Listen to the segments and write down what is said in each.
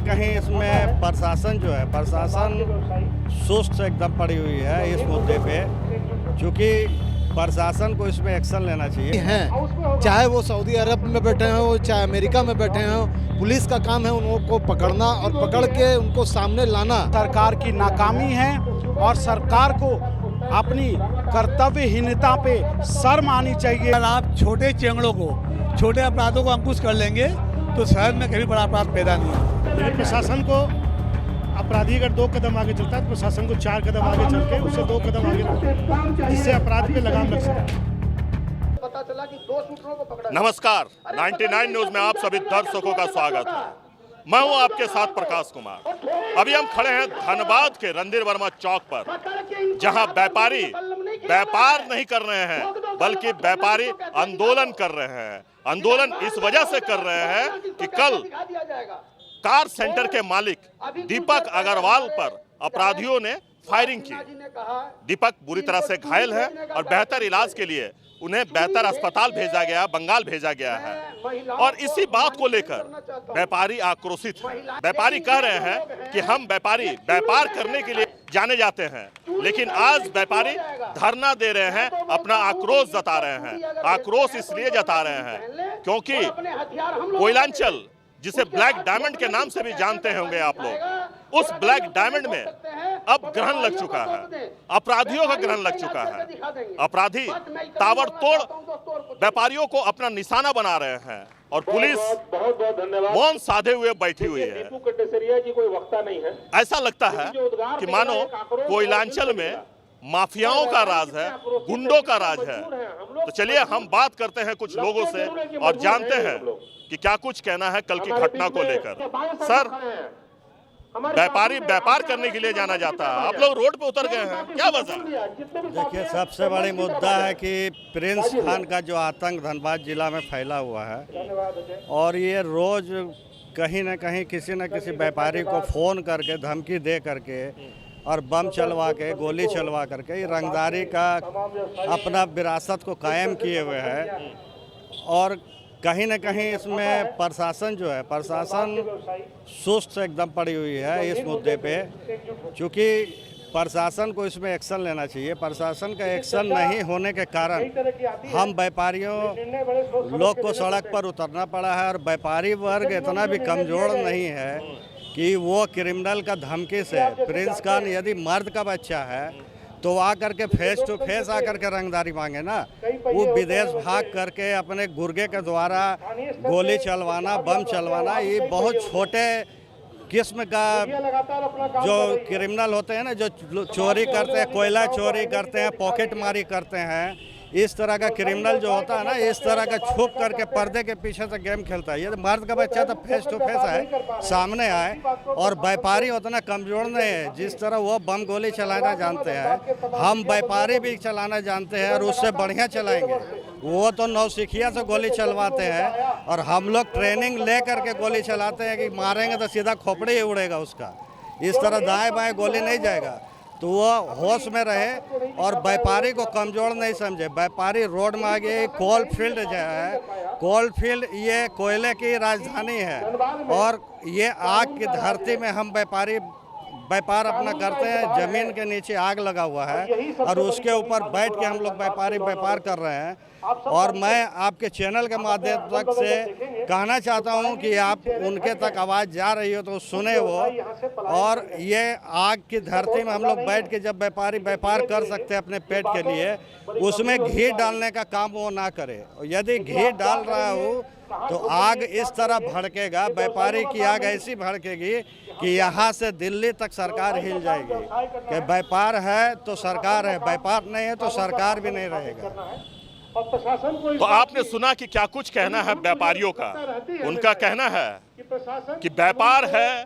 कहीं इसमें प्रशासन जो है, प्रशासन सुस्त एकदम पड़ी हुई है इस मुद्दे पे, क्योंकि प्रशासन को इसमें एक्शन लेना चाहिए। हैं चाहे वो सऊदी अरब में बैठे हों, चाहे अमेरिका में बैठे हों, पुलिस का काम है उनको पकड़ना और पकड़ के उनको सामने लाना। सरकार की नाकामी है और सरकार को अपनी कर्तव्यहीनता पे शर्म आनी चाहिए। अगर आप छोटे चेंगड़ों को, छोटे अपराधों को अंकुश कर लेंगे तो शहर में कभी बड़ा अपराध पैदा नहीं होगा। लेकिन प्रशासन को, अपराधी अगर 2 कदम आगे चलता है तो प्रशासन को 4 कदम आगे चल के उससे 2 कदम आगे बढ़ना, जिससे अपराध पे लगाम लग सके। नमस्कार, 99 न्यूज में आप सभी दर्शकों का स्वागत है। मैं हूं आपके साथ प्रकाश कुमार। अभी हम खड़े हैं धनबाद के रणधीर वर्मा चौक पर, जहां व्यापारी व्यापार नहीं कर रहे हैं बल्कि व्यापारी आंदोलन कर रहे हैं। आंदोलन इस वजह से कर रहे हैं कि कल कार सेंटर के मालिक दीपक अग्रवाल पर अपराधियों ने फायरिंग की। दीपक बुरी तरह से घायल है और बेहतर इलाज के लिए उन्हें बेहतर अस्पताल भेजा गया, बंगाल भेजा गया है। और इसी बात को लेकर व्यापारी आक्रोशित हैं। व्यापारी कह रहे हैं कि हम व्यापारी व्यापार करने के लिए जाने जाते हैं, लेकिन आज व्यापारी धरना दे रहे हैं, अपना आक्रोश जता रहे हैं। आक्रोश इसलिए जता रहे हैं क्योंकि कोयलांचल, जिसे ब्लैक डायमंड के नाम से भी जानते होंगे आप लोग, उस ब्लैक डायमंड में अब ग्रहण लग चुका है, अपराधियों का ग्रहण लग चुका है। अपराधी ताबड़तोड़ व्यापारियों को अपना निशाना बना रहे हैं और पुलिस मौन साधे हुए बैठी हुई है। ऐसा लगता है कि मानो कोयलांचल में माफियाओं का राज है, गुंडों का राज है। तो चलिए हम बात करते हैं कुछ लोगों से और जानते हैं कि क्या कुछ कहना है कल की घटना को लेकर। सर, व्यापारी व्यापार करने के लिए जाना जाता है, आप लोग रोड पे उतर गए हैं, क्या वजह? देखिए, सबसे बड़ी मुद्दा है कि प्रिंस खान का जो आतंक धनबाद जिला में फैला हुआ है और ये रोज कहीं न कहीं किसी न किसी व्यापारी को फ़ोन करके, धमकी दे करके और बम चलवा के, गोली चलवा करके ये रंगदारी का अपना विरासत को कायम किए हुए है। और कहीं न कहीं इसमें प्रशासन जो है, प्रशासन सुस्त एकदम पड़ी हुई है इस मुद्दे पे, क्योंकि प्रशासन को इसमें एक्शन लेना चाहिए। प्रशासन का एक्शन नहीं होने के कारण हम व्यापारियों लोग को सड़क पर उतरना पड़ा है। और व्यापारी वर्ग इतना भी कमज़ोर नहीं है कि वो क्रिमिनल का धमकी से, प्रिंस खान यदि मर्द का बच्चा है तो आकर के फेस टू फेस आकर के रंगदारी मांगे ना। वो विदेश भाग करके अपने गुर्गे के द्वारा गोली चलवाना, बम चलवाना, ये बहुत छोटे किस्म का जो क्रिमिनल होते हैं ना, जो चोरी करते हैं, कोयला चोरी करते हैं, पॉकेट मारी करते हैं, इस तरह का क्रिमिनल जो होता है ना, इस तरह का छुप करके पर्दे के पीछे से गेम खेलता है। ये तो मर्द का बच्चा तो फेस टू फेस आए, सामने आए। और व्यापारी उतना कमज़ोर नहीं है, जिस तरह वो बम गोली चलाना जानते हैं, हम व्यापारी भी चलाना जानते हैं और उससे बढ़िया चलाएंगे। वो तो नौसिखिया से गोली चलवाते हैं और हम लोग ट्रेनिंग ले करके गोली चलाते हैं कि मारेंगे तो सीधा खोपड़ी ही उड़ेगा उसका, इस तरह दाएँ बाएँ गोली नहीं जाएगा। तो वो होश में रहे और व्यापारी को कमज़ोर नहीं समझे। व्यापारी रोड में आ गए। कोल फील्ड जो है, कोल फील्ड ये कोयले की राजधानी है और ये आग की धरती में हम व्यापारी व्यापार अपना करते हैं। ज़मीन के नीचे आग लगा हुआ है और उसके ऊपर बैठ के हम लोग व्यापारी व्यापार कर रहे हैं। और मैं आपके चैनल के माध्यम तक से कहना चाहता हूं कि आप उनके तक आवाज़ जा रही हो तो सुने वो। और ये आग की धरती में हम लोग बैठ के जब व्यापारी व्यापार कर सकते हैं अपने पेट के लिए, उसमें घी डालने का काम वो ना करे। यदि घी डाल रहा हो तो आग इस तरह भड़केगा, व्यापारी की आग ऐसी भड़केगी कि यहाँ से दिल्ली तक सरकार हिल जाएगी। कि व्यापार है तो सरकार है, व्यापार नहीं है तो सरकार भी नहीं रहेगा। तो आपने सुना कि क्या कुछ कहना है व्यापारियों का। उनका कहना है कि व्यापार है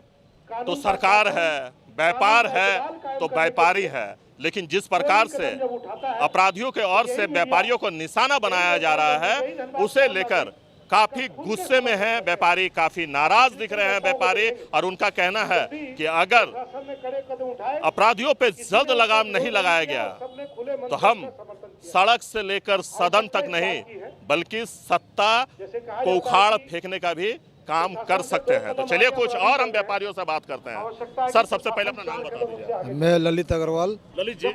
तो सरकार है, व्यापार है तो व्यापारी है। लेकिन जिस प्रकार से अपराधियों के ओर से व्यापारियों को निशाना बनाया जा रहा है, उसे लेकर काफी गुस्से में है व्यापारी, काफी नाराज दिख रहे हैं व्यापारी। और उनका कहना है कि अगर अपराधियों पे जल्द लगाम नहीं लगाया गया तो हम सड़क से लेकर सदन तक नहीं बल्कि सत्ता को उखाड़ फेंकने का भी काम कर सकते हैं। तो चलिए कुछ और हम व्यापारियों से बात करते हैं। सर, सबसे पहले अपना नाम बता दीजिए। मैं ललित अग्रवाल। ललित जी,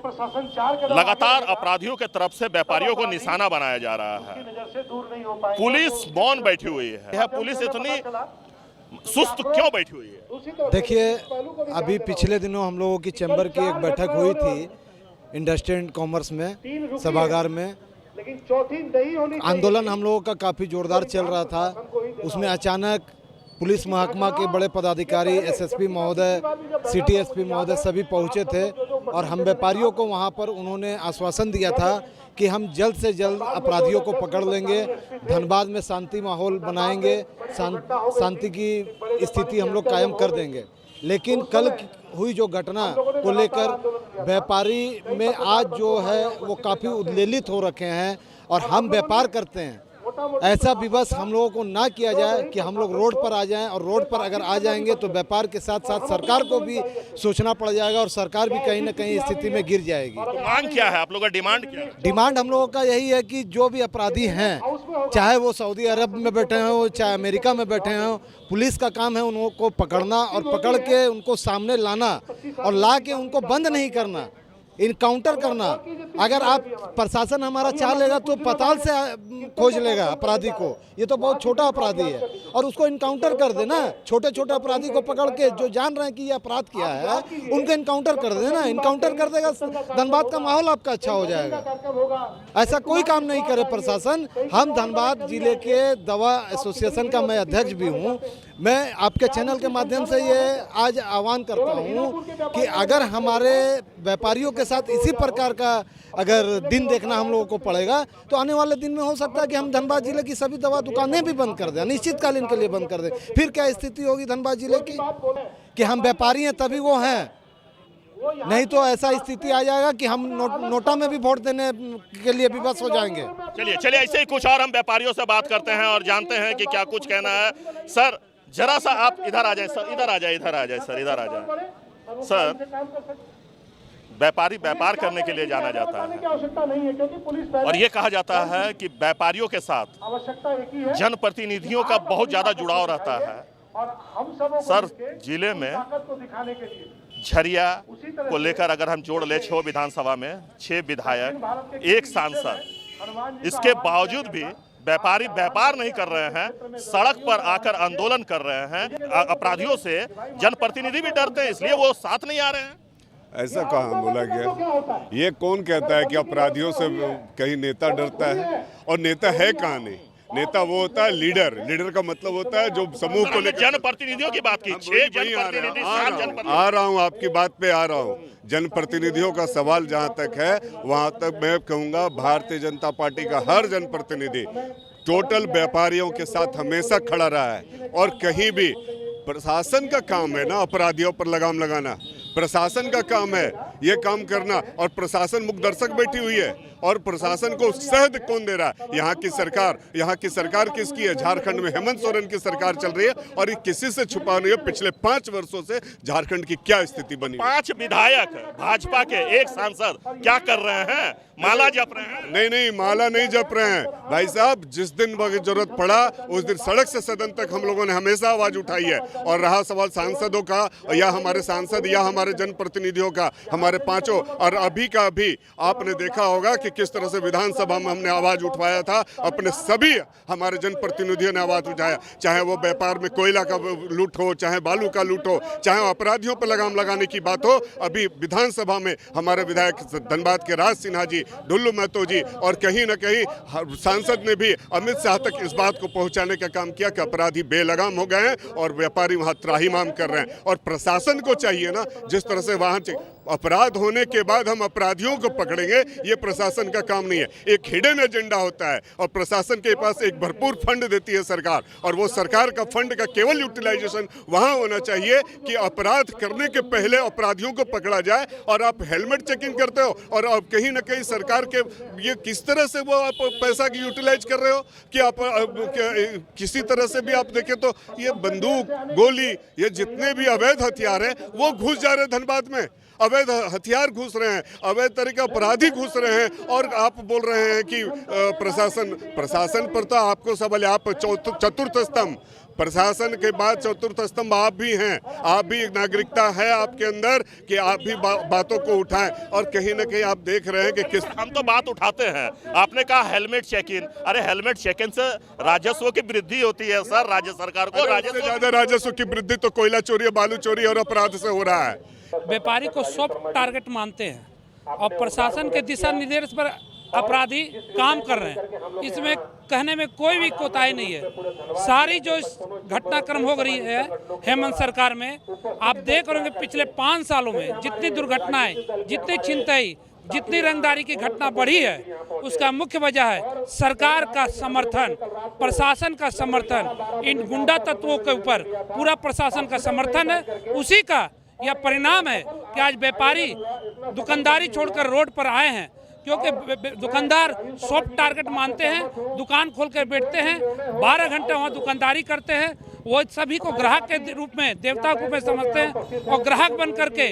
लगातार अपराधियों के तरफ से व्यापारियों को निशाना बनाया जा रहा है, पुलिस मौन बैठी हुई है, पुलिस इतनी सुस्त क्यों बैठी हुई है? देखिए, अभी पिछले दिनों हम लोगों की चैम्बर की एक बैठक हुई थी इंडस्ट्री एंड कॉमर्स में, सभागार में। आंदोलन हम लोगों का काफ़ी जोरदार चल रहा था। उसमें अचानक पुलिस महकमा के बड़े पदाधिकारी, एसएसपी महोदय, सिटी एसपी महोदय सभी पहुंचे थे और हम व्यापारियों को वहां पर उन्होंने आश्वासन दिया था कि हम जल्द से जल्द अपराधियों को पकड़ लेंगे, धनबाद में शांति माहौल बनाएंगे, शांति की स्थिति हम लोग कायम कर देंगे। लेकिन कल हुई जो घटना को लेकर व्यापारी में आज जो है वो काफ़ी उद्वेलित हो रखे हैं और हम व्यापार करते हैं। ऐसा विवश हम लोगों को ना किया जाए कि हम लोग रोड पर आ जाएं, और रोड पर अगर आ जाएंगे तो व्यापार के साथ साथ सरकार को भी सोचना पड़ जाएगा और सरकार भी कहीं ना कहीं स्थिति में गिर जाएगी। तो मांग क्या है आप लोगों का, डिमांड क्या है? डिमांड हम लोगों का यही है कि जो भी अपराधी हैं, चाहे वो सऊदी अरब में बैठे हों, चाहे अमेरिका में बैठे हों, पुलिस का काम है उनको पकड़ना और पकड़ के उनको सामने लाना और ला के उनको बंद नहीं करना, इनकाउंटर करना। अगर आप प्रशासन हमारा चाह लेगा तो पताल से खोज लेगा अपराधी को, ये तो बहुत छोटा अपराधी है, और उसको इनकाउंटर कर देना। छोटे छोटे अपराधी को पकड़ के जो जान रहे हैं कि ये अपराध किया है उनको इनकाउंटर कर देना। इनकाउंटर कर देगा, धनबाद का माहौल आपका अच्छा हो जाएगा। ऐसा कोई काम नहीं करे प्रशासन। हम धनबाद जिले के दवा एसोसिएशन का मैं अध्यक्ष भी हूँ। मैं आपके चैनल के माध्यम से ये आज आह्वान करता हूँ कि अगर हमारे व्यापारियों के साथ इसी प्रकार का अगर दिन देखना हम लोगों को पड़ेगा तो आने वाले दिन में हो सकता है कि हम धनबाद जिले की सभी दवा दुकानें भी बंद कर दें, अनिश्चितकालीन के लिए बंद कर दें। फिर क्या स्थिति होगी धनबाद जिले की कि हम व्यापारी हैं तभी वो हैं, नहीं तो ऐसा स्थिति आ जाएगा कि हम नोटा में भी वोट देने के लिए विवश हो जाएंगे। चलिए ऐसे ही कुछ और हम व्यापारियों से बात करते हैं और जानते हैं कि क्या कुछ कहना है। सर, जरा सा आप इधर आ जाए सर, इधर आ जाए सर, इधर आ जाए सर। व्यापारी व्यापार करने के लिए जाना जाता है और ये कहा जाता है कि व्यापारियों के साथ जनप्रतिनिधियों का बहुत ज्यादा जुड़ाव रहता है। सर, जिले में झरिया को लेकर अगर हम जोड़ ले 6 विधानसभा में 6 विधायक, 1 सांसद, इसके बावजूद भी व्यापारी व्यापार नहीं कर रहे हैं, सड़क पर आकर आंदोलन कर रहे हैं। अपराधियों से जनप्रतिनिधि भी डरते हैं, इसलिए वो साथ नहीं आ रहे हैं। ऐसा कहाँ बोला गया? ये कौन कहता है कि अपराधियों से कहीं नेता डरता है? और नेता है कहाँ नहीं? नेता वो होता है लीडर। लीडर का मतलब होता है जो समूह को लेकर। जनप्रतिनिधियों की बात की, 6 जनप्रतिनिधि, 7 जनप्रतिनिधि। आ रहा हूँ आपकी बात पे आ रहा हूँ। जनप्रतिनिधियों का सवाल जहाँ तक है वहाँ तक मैं कहूँगा भारतीय जनता पार्टी का हर जनप्रतिनिधि टोटल व्यापारियों के साथ हमेशा खड़ा रहा है। और कहीं भी प्रशासन का काम है ना अपराधियों पर लगाम लगाना, प्रशासन का काम है ये काम करना। और प्रशासन मुख दर्शक बैठी हुई है और प्रशासन को शहद कौन दे रहा है? यहाँ की सरकार किसकी है? झारखंड में हेमंत सोरेन की सरकार चल रही है और ये किसी से छुपा नहीं है। पिछले 5 वर्षों से झारखंड की क्या स्थिति बनी? 5 विधायक भाजपा के, 1 सांसद क्या कर रहे हैं? माला जप रहे हैं? नहीं, माला नहीं जप रहे हैं भाई साहब। जिस दिन जरूरत पड़ा उस दिन सड़क से सदन तक हम लोगों ने हमेशा आवाज उठाई है। और रहा सवाल सांसदों का या हमारे सांसद या हमारे जनप्रतिनिधियों का, हमारे 5 और अभी का अभी आपने देखा होगा कि किस तरह से विधानसभा में हमने आवाज उठवाया था। अपने सभी हमारे जनप्रतिनिधियों ने आवाज उठाया, चाहे वो व्यापार में कोयला का लूट हो, चाहे बालू का लूट हो, चाहे अपराधियों पर लगाम लगाने की बात हो। अभी विधानसभा में हमारे विधायक धनबाद के राज सिन्हा जी, ढुल्लू महतो जी और कहीं न कहीं सांसद ने भी अमित शाह तक इस बात को पहुंचाने का काम किया कि अपराधी बेलगाम हो गए हैं और व्यापारी वहां त्राहिमाम कर रहे हैं। और प्रशासन को चाहिए ना, जिस तरह से वहां अपराध होने के बाद हम अपराधियों को पकड़ेंगे, ये प्रशासन का काम नहीं है। एक हिडन एजेंडा होता है और प्रशासन के पास एक भरपूर फंड देती है सरकार, और वो सरकार का फंड का केवल यूटिलाइजेशन वहां होना चाहिए कि अपराध करने के पहले अपराधियों को पकड़ा जाए। और आप हेलमेट चेकिंग करते हो और आप कहीं ना कहीं सरकार के ये किस तरह से वो आप पैसा की यूटिलाइज कर रहे हो कि आप किसी तरह से भी आप देखें तो ये बंदूक, गोली, ये जितने भी अवैध हथियार हैं वो घुस जा रहे हैं धनबाद में। अवैध हथियार घुस रहे हैं, अवैध तरीके अपराधी घुस रहे हैं। और आप बोल रहे हैं कि प्रशासन पर तो आपको सवाल है, आप चतुर्थ स्तंभ प्रशासन के बाद चतुर्थ स्तंभ आप भी हैं, आप भी एक नागरिकता है आपके अंदर कि आप भी बातों को उठाएं। और कहीं ना कहीं आप देख रहे हैं कि किस हम तो बात उठाते हैं। आपने कहा हेलमेट चेक इन, अरे हेलमेट चेक इन से राजस्व की वृद्धि होती है सर, राज्य सरकार को राजस्व ज्यादा राजस्व की वृद्धि तो कोयला चोरी, बालू चोरी और अपराध से हो रहा है। व्यापारी को सॉफ्ट टारगेट मानते हैं और प्रशासन के दिशा निर्देश पर अपराधी काम कर रहे हैं। इसमें कहने में कोई भी कोताही नहीं है। सारी जो घटनाक्रम हो रही है हेमंत सरकार में, आप देख रहे होंगे पिछले 5 सालों में जितनी दुर्घटनाएं, जितनी छिनतई, जितनी रंगदारी की घटना बढ़ी है, उसका मुख्य वजह है सरकार का समर्थन, प्रशासन का समर्थन। इन गुंडा तत्वों के ऊपर पूरा प्रशासन का समर्थन है। उसी का यह परिणाम है कि आज व्यापारी दुकानदारी छोड़कर रोड पर आए हैं, क्योंकि दुकानदार सॉफ्ट टारगेट मानते हैं। दुकान खोल कर बैठते हैं, 12 घंटे वहाँ दुकानदारी करते हैं। वो सभी को ग्राहक के रूप में, देवता के रूप में समझते हैं और ग्राहक बन करके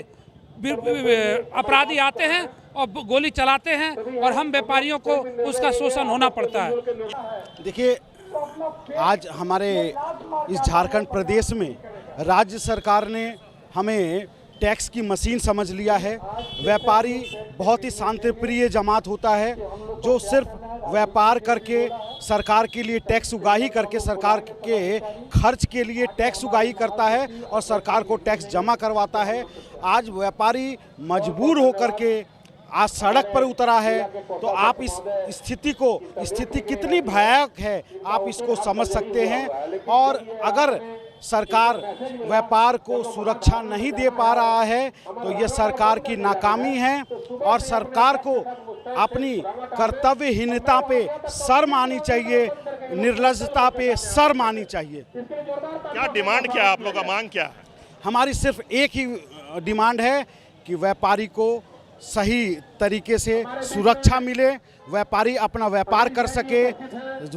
अपराधी आते हैं और गोली चलाते हैं और हम व्यापारियों को उसका शोषण होना पड़ता है। देखिए, आज हमारे इस झारखंड प्रदेश में राज्य सरकार ने हमें टैक्स की मशीन समझ लिया है। व्यापारी बहुत ही शांतिप्रिय जमात होता है जो सिर्फ व्यापार करके सरकार के लिए टैक्स उगाही करके सरकार के खर्च के लिए टैक्स उगाही करता है और सरकार को टैक्स जमा करवाता है। आज व्यापारी मजबूर होकर के आज सड़क पर उतरा है, तो आप इस स्थिति कितनी भयानक है आप इसको समझ सकते हैं। और अगर सरकार व्यापार को सुरक्षा नहीं दे पा रहा है तो ये सरकार की नाकामी है और सरकार को अपनी कर्तव्यहीनता पे शर्म आनी चाहिए, निर्लज्जता पे शर्म आनी चाहिए। क्या डिमांड, क्या आप लोग का मांग क्या है? हमारी सिर्फ एक ही डिमांड है कि व्यापारी को सही तरीके से सुरक्षा मिले, व्यापारी अपना व्यापार कर सके।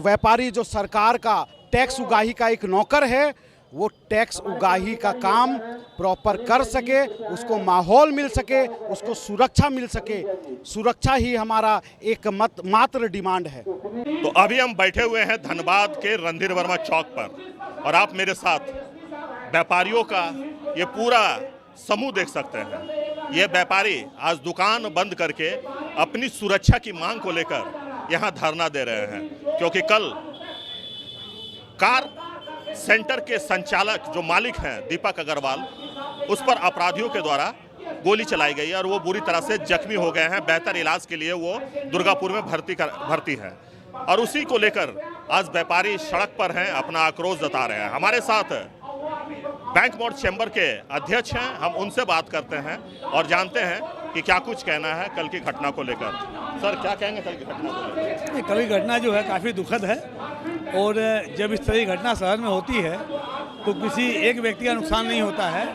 व्यापारी जो सरकार का टैक्स उगाही का एक नौकर है, वो टैक्स उगाही का काम प्रॉपर कर सके, उसको माहौल मिल सके, उसको सुरक्षा मिल सके। सुरक्षा ही हमारा एक मात्र डिमांड है। तो अभी हम बैठे हुए हैं धनबाद के रणधीर वर्मा चौक पर और आप मेरे साथ व्यापारियों का ये पूरा समूह देख सकते हैं। ये व्यापारी आज दुकान बंद करके अपनी सुरक्षा की मांग को लेकर यहाँ धरना दे रहे हैं, क्योंकि कल कार सेंटर के संचालक जो मालिक हैं दीपक अग्रवाल, उस पर अपराधियों के द्वारा गोली चलाई गई और वो बुरी तरह से जख्मी हो गए हैं। बेहतर इलाज के लिए वो दुर्गापुर में भर्ती है और उसी को लेकर आज व्यापारी सड़क पर हैं, अपना आक्रोश जता रहे हैं। हमारे साथ बैंक मोड़ चैम्बर के अध्यक्ष हैं, हम उनसे बात करते हैं और जानते हैं कि क्या कुछ कहना है कल की घटना को लेकर। सर, क्या कहेंगे कल की घटना को लेकर? कल की घटना जो है काफ़ी दुखद है और जब इस तरह की घटना शहर में होती है तो किसी एक व्यक्ति का नुकसान नहीं होता है,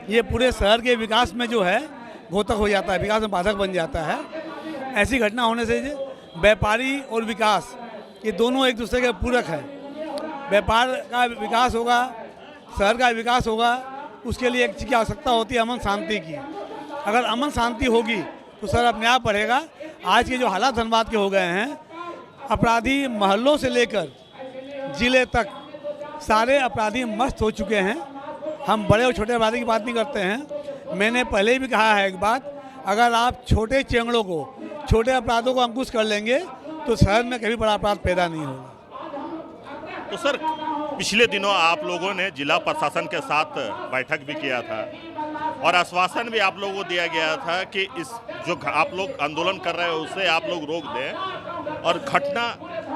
ये पूरे शहर के विकास में जो है घातक हो जाता है, विकास में बाधक बन जाता है। ऐसी घटना होने से व्यापारी और विकास ये दोनों एक दूसरे के पूरक है। व्यापार का विकास होगा, शहर का विकास होगा, उसके लिए एक चीज़ की आवश्यकता होती है, अमन शांति की। अगर अमन शांति होगी तो शहर अपने आप बढ़ेगा। आज के जो हालात धनबाद के हो गए हैं, अपराधी मोहल्लों से लेकर जिले तक सारे अपराधी मस्त हो चुके हैं। हम बड़े और छोटे अपराधी की बात नहीं करते हैं। मैंने पहले भी कहा है एक बात, अगर आप छोटे चेंगड़ों को, छोटे अपराधों को अंकुश कर लेंगे तो शहर में कभी बड़ा अपराध पैदा नहीं होगा। तो सर, पिछले दिनों आप लोगों ने जिला प्रशासन के साथ बैठक भी किया था और आश्वासन भी आप लोगों को दिया गया था कि इस जो आप लोग आंदोलन कर रहे हो उससे आप लोग रोक दें और घटना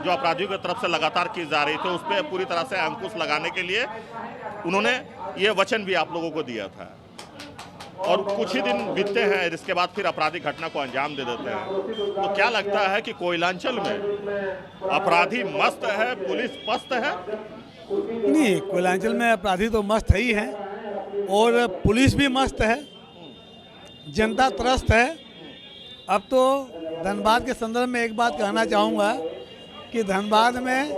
जो अपराधियों की तरफ से लगातार की जा रही थी उस पर पूरी तरह से अंकुश लगाने के लिए उन्होंने ये वचन भी आप लोगों को दिया था। और कुछ ही दिन बीतते हैं, इसके बाद फिर अपराधी घटना को अंजाम दे देते हैं। तो क्या लगता है कि कोयलांचल में अपराधी मस्त है, पुलिस पस्त है? नहीं, कोयलांचल में अपराधी तो मस्त ही हैं और पुलिस भी मस्त है, जनता त्रस्त है। अब तो धनबाद के संदर्भ में एक बात कहना चाहूँगा कि धनबाद में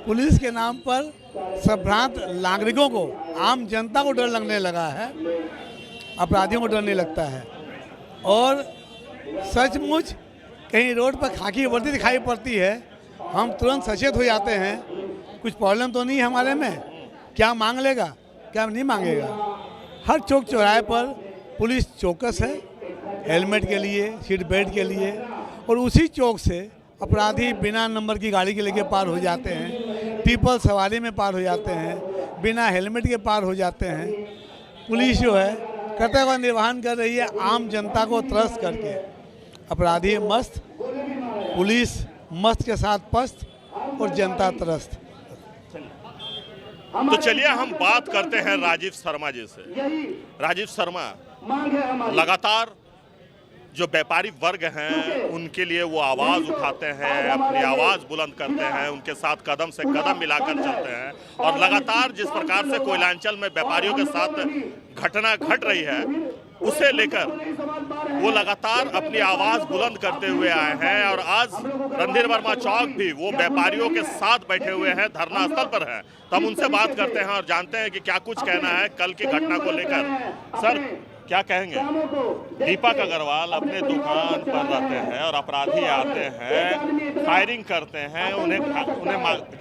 पुलिस के नाम पर संभ्रांत नागरिकों को, आम जनता को डर लगने लगा है, अपराधियों को डर नहीं लगता है। और सचमुच कहीं रोड पर खाकी वर्दी दिखाई पड़ती है, हम तुरंत सचेत हो जाते हैं, कुछ प्रॉब्लम तो नहीं है हमारे में। क्या मांग लेगा, क्या नहीं मांगेगा। हर चौक चौराहे पर पुलिस चौकस है, हेलमेट के लिए, सीट बेल्ट के लिए, और उसी चौक से अपराधी बिना नंबर की गाड़ी के लेके पार हो जाते हैं, ट्रिपल सवारी में पार हो जाते हैं, बिना हेलमेट के पार हो जाते हैं। पुलिस जो है कर्तव्य निर्वहन कर रही है आम जनता को त्रस्त करके। अपराधी मस्त, पुलिस मस्त के साथ पस्त और जनता त्रस्त। तो चलिए हम बात करते हैं राजीव शर्मा जी से। राजीव शर्मा, लगातार जो व्यापारी वर्ग हैं उनके लिए वो आवाज़ उठाते हैं, अपनी आवाज़ बुलंद करते हैं, उनके साथ कदम से कदम मिलाकर चलते हैं, और लगातार जिस प्रकार से कोयलांचल में व्यापारियों के साथ घटना घट रही है उसे लेकर वो लगातार अपनी आवाज़ बुलंद करते हुए आए हैं। और आज रणधीर वर्मा चौक भी वो व्यापारियों के साथ बैठे हुए हैं, धरना स्थल पर है। तो हम उनसे बात करते हैं और जानते हैं कि क्या कुछ कहना है कल की घटना को लेकर। सर, क्या कहेंगे? दीपक अग्रवाल अपने दुकान पर रहते हैं और अपराधी आते हैं, फायरिंग करते हैं, उन्हें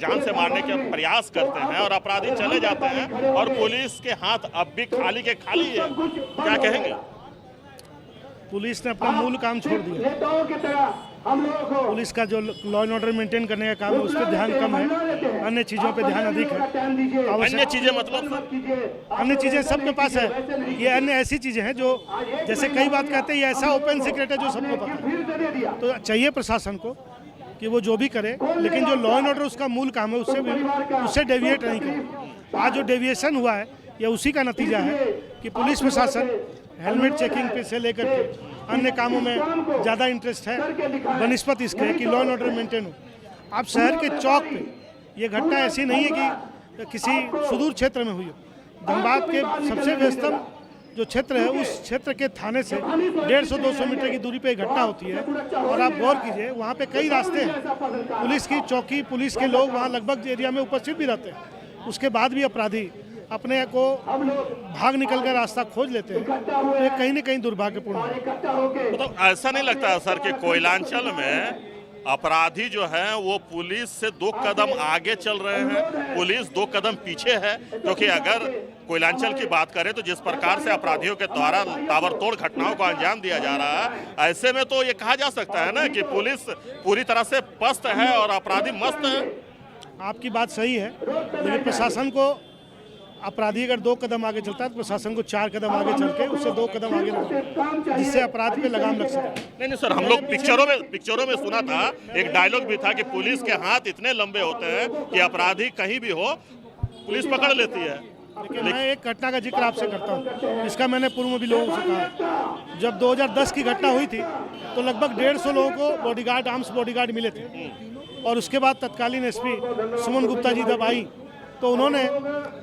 जान से मारने के प्रयास करते हैं और अपराधी चले जाते हैं और पुलिस के हाथ अब भी खाली के खाली है। क्या कहेंगे? पुलिस ने अपना मूल काम छोड़ दिया। पुलिस का जो लॉ एंड ऑर्डर मेंटेन करने का काम है उस पर ध्यान कम है, अन्य चीज़ों पे ध्यान अधिक है। अन्य चीज़ें मतलब? अन्य चीज़ें सबके पास है। ये अन्य ऐसी चीज़ें हैं जो, जैसे कई बात कहते हैं, ये ऐसा ओपन सीक्रेट है जो सबको पता है। तो चाहिए प्रशासन को कि वो जो भी करे, लेकिन जो लॉ एंड ऑर्डर उसका मूल काम है उससे डेविएट नहीं करे। आज जो डेविएशन हुआ है ये उसी का नतीजा है कि पुलिस प्रशासन हेलमेट चेकिंग पे से लेकर के अन्य कामों में ज़्यादा इंटरेस्ट है बनिस्पत इसके कि लॉ एंड ऑर्डर मेंटेन हो। आप शहर के चौक पे ये घटना ऐसी नहीं है कि किसी सुदूर क्षेत्र में हुई हो। धनबाद के सबसे व्यस्तम जो क्षेत्र है उस क्षेत्र के थाने से 150-200 मीटर की दूरी पे घटना होती है। और आप गौर कीजिए, वहाँ पे कई रास्ते हैं, पुलिस की चौकी, पुलिस के लोग वहाँ लगभग एरिया में उपस्थित भी रहते हैं। उसके बाद भी अपराधी अपने को भाग निकल कर रास्ता खोज लेते हैं। तो ये कहीं न कहीं दुर्भाग्यपूर्ण है। तो ऐसा नहीं लगता सर कि कोयलांचल में अपराधी जो है वो पुलिस से 2 कदम आगे चल रहे हैं, पुलिस 2 कदम पीछे है? क्योंकि अगर कोयलांचल की बात करें तो जिस प्रकार से अपराधियों के द्वारा ताबड़तोड़ घटनाओं को अंजाम दिया जा रहा है, ऐसे में तो ये कहा जा सकता है ना कि पुलिस पूरी तरह से पस्त है और अपराधी मस्त है। आपकी बात सही है, लेकिन प्रशासन को, अपराधी अगर 2 कदम आगे चलता है तो प्रशासन को 4 कदम आगे चल के उससे 2 कदम आगे लगाए, जिससे अपराध पे लगाम लग सके। नहीं सर, हम लोग पिक्चरों में सुना था, एक डायलॉग भी था कि पुलिस के हाथ इतने लंबे होते हैं कि अपराधी कहीं भी हो पुलिस पकड़ लेती है। लेकिन मैं एक घटना का जिक्र आपसे करता हूँ, इसका मैंने पूर्व में भी लोगों से कहा। जब 2010 की घटना हुई थी तो लगभग 150 लोगों को बॉडीगार्ड, आर्म्स बॉडीगार्ड मिले थे, और उसके बाद तत्कालीन एसपी सुमन गुप्ता जी जब आई तो उन्होंने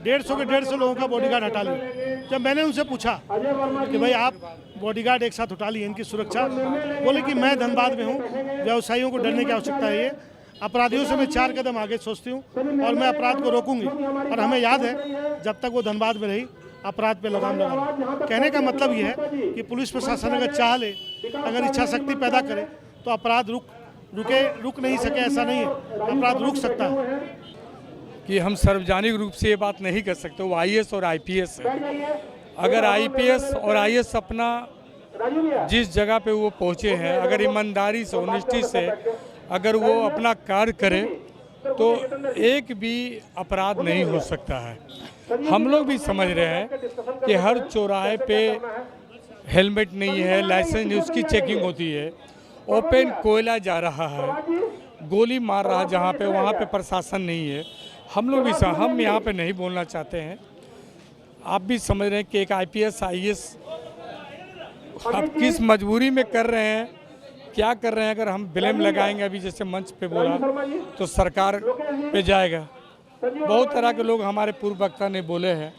150 लोगों का बॉडीगार्ड हटा लिया। जब मैंने उनसे पूछा कि भाई आप बॉडीगार्ड एक साथ हटा लिए, इनकी सुरक्षा, बोले कि मैं धनबाद में हूँ, व्यवसायियों को डरने की आवश्यकता है, ये अपराधियों से मैं 4 कदम आगे सोचती हूँ और मैं अपराध को रोकूंगी। और हमें याद है जब तक वो धनबाद में रही अपराध पे लगाम लगा। कहने का मतलब ये है कि पुलिस प्रशासन अगर चाह ले, अगर इच्छा शक्ति पैदा करे तो अपराध रुक नहीं सके, ऐसा नहीं है, अपराध रुक सकता है। कि हम सार्वजनिक रूप से ये बात नहीं कर सकते, वो आईएएस और आईपीएस है। अगर आईपीएस और आईएएस अपना जिस जगह पे वो पहुँचे हैं, अगर ईमानदारी से, ऑनेस्टी से अगर वो अपना कार्य करें तो एक भी अपराध नहीं हो सकता है। हम लोग भी समझ रहे हैं कि हर चौराहे पे हेलमेट नहीं है, लाइसेंस नहीं, उसकी चेकिंग होती है। ओपन कोयला जा रहा है, गोली मार रहा है जहाँ पे, वहाँ पे प्रशासन नहीं है। हम लोग भी हम यहाँ पे नहीं बोलना चाहते हैं, आप भी समझ रहे हैं कि एक आईपीएस आईएएस आप किस मजबूरी में कर रहे हैं, क्या कर रहे हैं। अगर हम ब्लेम लगाएंगे, अभी जैसे मंच पे बोला, तो सरकार पे जाएगा। बहुत तरह के लोग हमारे पूर्व वक्ता ने बोले हैं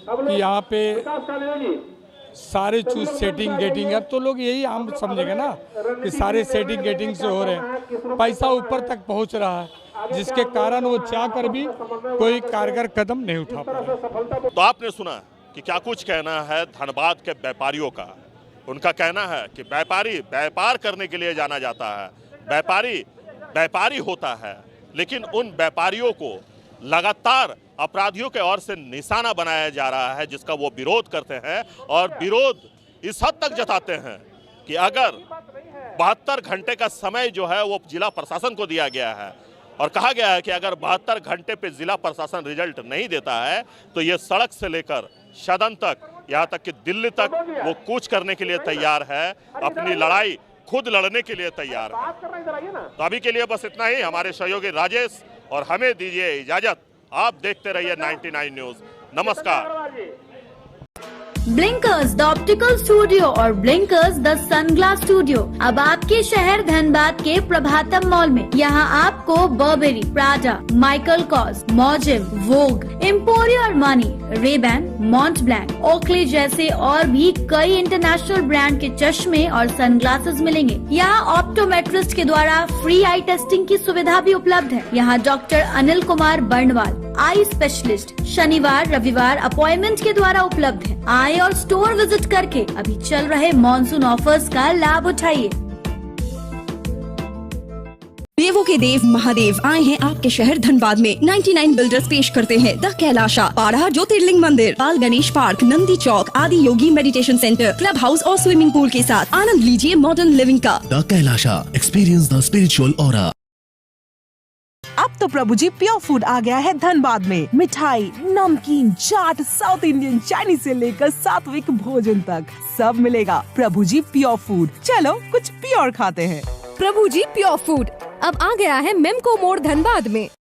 कि यहाँ पे सारे चूज सेटिंग गेटिंग, अब तो लोग यही हम समझेंगे ना कि सारे सेटिंग गेटिंग से हो रहे हैं, पैसा ऊपर तक पहुँच रहा है, जिसके कारण वो चाह कर भी कोई कारगर कदम नहीं उठा पा रहे। तो आपने सुना कि क्या कुछ कहना है धनबाद के व्यापारियों का। उनका कहना है कि व्यापारी व्यापार करने के लिए जाना जाता है, व्यापारी व्यापारी होता है, लेकिन उन व्यापारियों को लगातार अपराधियों के ओर से निशाना बनाया जा रहा है, जिसका वो विरोध करते हैं और विरोध इस हद तक जताते हैं कि अगर 72 घंटे का समय जो है वो जिला प्रशासन को दिया गया है और कहा गया है कि अगर 72 घंटे पे जिला प्रशासन रिजल्ट नहीं देता है तो ये सड़क से लेकर सदन तक, यहाँ तक कि दिल्ली तक वो कूच करने के लिए तैयार है, अपनी लड़ाई खुद लड़ने के लिए तैयार है। तो अभी के लिए बस इतना ही। हमारे सहयोगी राजेश और हमें दीजिए इजाजत। आप देखते रहिए 99 न्यूज। नमस्कार। ब्लिंकर्स द ऑप्टिकल स्टूडियो और ब्लिंकर्स द सनग्लास स्टूडियो अब आपके शहर धनबाद के प्रभातम मॉल में। यहाँ आपको बर्बेरी, प्राडा, माइकल कॉस, मॉजिव, Vogue, Emporio Armani, Ray-Ban, Mont Blanc, Oakley जैसे और भी कई इंटरनेशनल ब्रांड के चश्मे और सनग्लासेस मिलेंगे। यहाँ ऑप्टोमेट्रिस्ट के द्वारा फ्री आई टेस्टिंग की सुविधा भी उपलब्ध है। यहाँ doctor Anil Kumar Barnwal eye specialist शनिवार रविवार अपॉइंटमेंट के द्वारा उपलब्ध है। आए और स्टोर विजिट करके अभी चल रहे मॉनसून ऑफर्स का लाभ उठाइए। देवों के देव महादेव आए हैं आपके शहर धनबाद में। 99 बिल्डर्स पेश करते हैं द कैलाशा, पारा ज्योतिर्लिंग मंदिर, बाल गणेश पार्क, नंदी चौक, आदि योगी मेडिटेशन सेंटर, क्लब हाउस और स्विमिंग पूल के साथ आनंद लीजिए मॉडर्न लिविंग का। The Kailasa, experience the spiritual aura. अब तो प्रभु जी प्योर फूड आ गया है धनबाद में। मिठाई, नमकीन, चाट, साउथ इंडियन, चाइनीज से लेकर सात्विक भोजन तक सब मिलेगा। प्रभु जी प्योर फूड, चलो कुछ प्योर खाते हैं। प्रभु जी प्योर फूड अब आ गया है मेमको मोड़ धनबाद में।